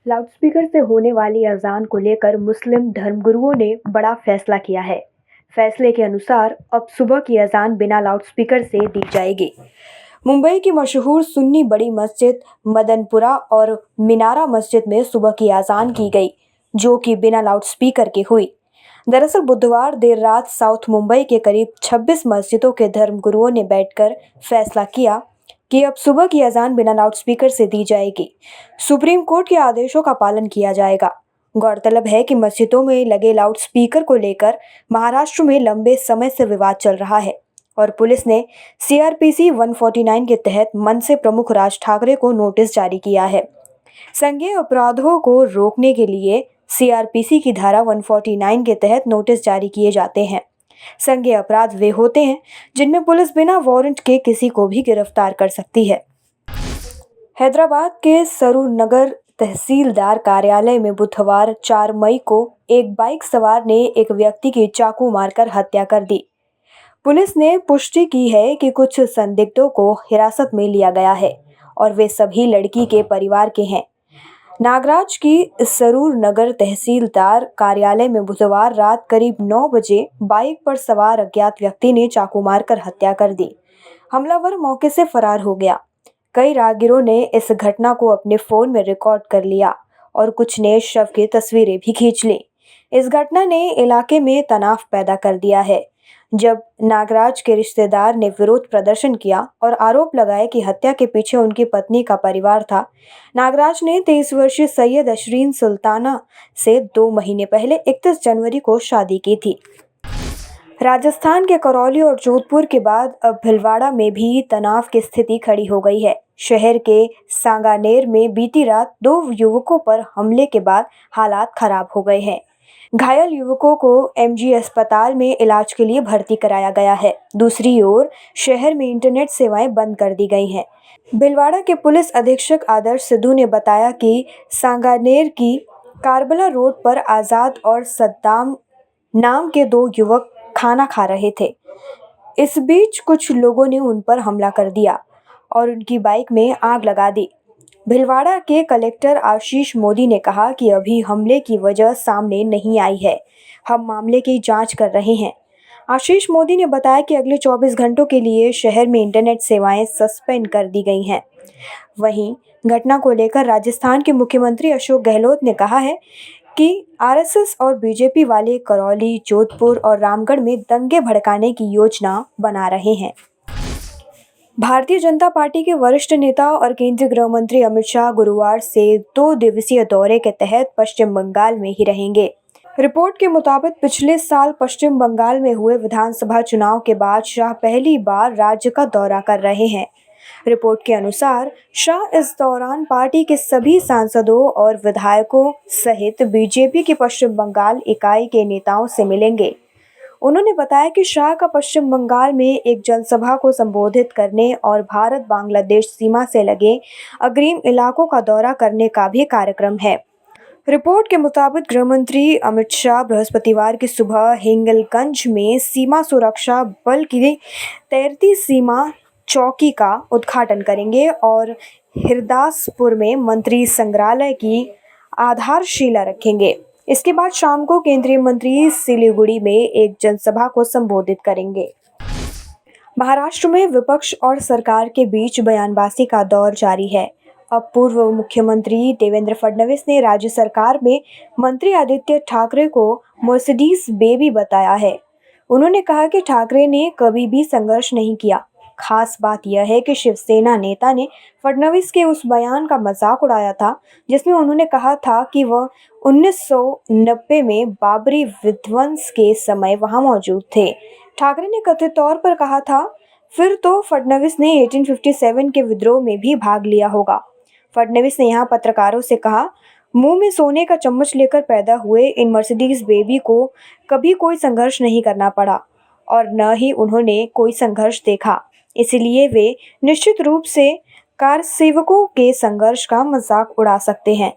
Loudspeaker से होने वाली अजान को लेकर मुस्लिम धर्मगुरुओं ने बड़ा फैसला किया है। फैसले के अनुसार अब सुबह की अजान बिना लाउडस्पीकर से दी जाएगी। मुंबई की मशहूर सुन्नी बड़ी मस्जिद मदनपुरा और मिनारा मस्जिद में सुबह की अजान की गई, जो कि बिना लाउडस्पीकर के हुई। दरअसल बुधवार देर रात साउथ मुंबई के करीब 26 मस्जिदों के धर्मगुरुओं ने बैठकर फैसला किया कि अब सुबह की अजान बिना लाउडस्पीकर से दी जाएगी। सुप्रीम कोर्ट के आदेशों का पालन किया जाएगा। गौरतलब है कि मस्जिदों में लगे लाउडस्पीकर को लेकर महाराष्ट्र में लंबे समय से विवाद चल रहा है और पुलिस ने सीआरपीसी 149 के तहत मनसे प्रमुख राज ठाकरे को नोटिस जारी किया है। संज्ञेय अपराधों को रोकने के लिए सीआरपीसी की धारा 149 के तहत नोटिस जारी किए जाते हैं। संज्ञेय अपराध वे होते हैं जिनमें पुलिस बिना वारंट के किसी को भी गिरफ्तार कर सकती है। हैदराबाद के सरूर नगर तहसीलदार कार्यालय में बुधवार 4 मई को एक बाइक सवार ने एक व्यक्ति की चाकू मारकर हत्या कर दी। पुलिस ने पुष्टि की है कि कुछ संदिग्धों को हिरासत में लिया गया है और वे सभी लड़की के परिवार के हैं। नागराज की सरूर नगर तहसीलदार कार्यालय में बुधवार रात करीब 9 बजे बाइक पर सवार अज्ञात व्यक्ति ने चाकू मारकर हत्या कर दी। हमलावर मौके से फरार हो गया। कई राहगीरों ने इस घटना को अपने फोन में रिकॉर्ड कर लिया और कुछ ने शव की तस्वीरें भी खींच ली। इस घटना ने इलाके में तनाव पैदा कर दिया है। जब नागराज के रिश्तेदार ने विरोध प्रदर्शन किया और आरोप लगाए कि हत्या के पीछे उनकी पत्नी का परिवार था। नागराज ने 23 वर्षीय सैयद अशरीन सुल्ताना से 2 महीने पहले 31 जनवरी को शादी की थी। राजस्थान के करौली और जोधपुर के बाद अब भीलवाड़ा में भी तनाव की स्थिति खड़ी हो गई है। शहर के सांगानेर में बीती रात 2 युवकों पर हमले के बाद हालात खराब हो गए हैं। घायल युवकों को एमजी अस्पताल में इलाज के लिए भर्ती कराया गया है। दूसरी ओर शहर में इंटरनेट सेवाएं बंद कर दी गई हैं। भीलवाड़ा के पुलिस अधीक्षक आदर्श सिद्धू ने बताया कि सांगानेर की कारबला रोड पर आज़ाद और सद्दाम नाम के 2 युवक खाना खा रहे थे। इस बीच कुछ लोगों ने उन पर हमला कर दिया और उनकी बाइक में आग लगा दी। भीलवाड़ा के कलेक्टर आशीष मोदी ने कहा कि अभी हमले की वजह सामने नहीं आई है। हम मामले की जांच कर रहे हैं। आशीष मोदी ने बताया कि अगले 24 घंटों के लिए शहर में इंटरनेट सेवाएं सस्पेंड कर दी गई हैं। वहीं घटना को लेकर राजस्थान के मुख्यमंत्री अशोक गहलोत ने कहा है कि आरएसएस और बीजेपी वाले करौली, जोधपुर और रामगढ़ में दंगे भड़काने की योजना बना रहे हैं। भारतीय जनता पार्टी के वरिष्ठ नेता और केंद्रीय गृह मंत्री अमित शाह गुरुवार से 2 दिवसीय दौरे के तहत पश्चिम बंगाल में ही रहेंगे। रिपोर्ट के मुताबिक पिछले साल पश्चिम बंगाल में हुए विधानसभा चुनाव के बाद शाह पहली बार राज्य का दौरा कर रहे हैं। रिपोर्ट के अनुसार शाह इस दौरान पार्टी के सभी सांसदों और विधायकों सहित बीजेपी की पश्चिम बंगाल इकाई के नेताओं से मिलेंगे। उन्होंने बताया कि शाह का पश्चिम बंगाल में एक जनसभा को संबोधित करने और भारत बांग्लादेश सीमा से लगे अग्रिम इलाकों का दौरा करने का भी कार्यक्रम है। रिपोर्ट के मुताबिक गृह मंत्री अमित शाह बृहस्पतिवार की सुबह हिंगलगंज में सीमा सुरक्षा बल की तैरती सीमा चौकी का उद्घाटन करेंगे और हिरदासपुर में मंत्री संग्रहालय की आधारशिला रखेंगे। इसके बाद शाम को केंद्रीय मंत्री सिलीगुड़ी में एक जनसभा को संबोधित करेंगे। महाराष्ट्र में विपक्ष और सरकार के बीच बयानबाजी का दौर जारी है। अब पूर्व मुख्यमंत्री देवेंद्र फडणवीस ने राज्य सरकार में मंत्री आदित्य ठाकरे को मर्सिडीज बेबी बताया है। उन्होंने कहा कि ठाकरे ने कभी भी संघर्ष नहीं किया। खास बात यह है कि शिवसेना नेता ने फडणवीस के उस बयान का मजाक उड़ाया था जिसमें उन्होंने कहा था कि वह 1990 में बाबरी विध्वंस के समय वहां मौजूद थे। ठाकरे ने कथित तौर पर कहा था, फिर तो फडणवीस ने 1857 के विद्रोह में भी भाग लिया होगा। फडणवीस ने यहाँ पत्रकारों से कहा, मुंह में सोने का चम्मच लेकर पैदा हुए इन मर्सिडीज बेबी को कभी कोई संघर्ष नहीं करना पड़ा और न ही उन्होंने कोई संघर्ष देखा, इसलिए वे निश्चित रूप से कार सेवकों के संघर्ष का मजाक उड़ा सकते हैं।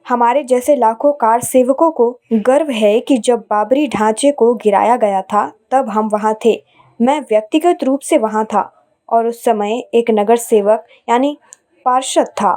हमारे जैसे लाखों कार सेवकों को गर्व है कि जब बाबरी ढांचे को गिराया गया था तब हम वहां थे। मैं व्यक्तिगत रूप से वहां था और उस समय एक नगर सेवक यानी पार्षद था।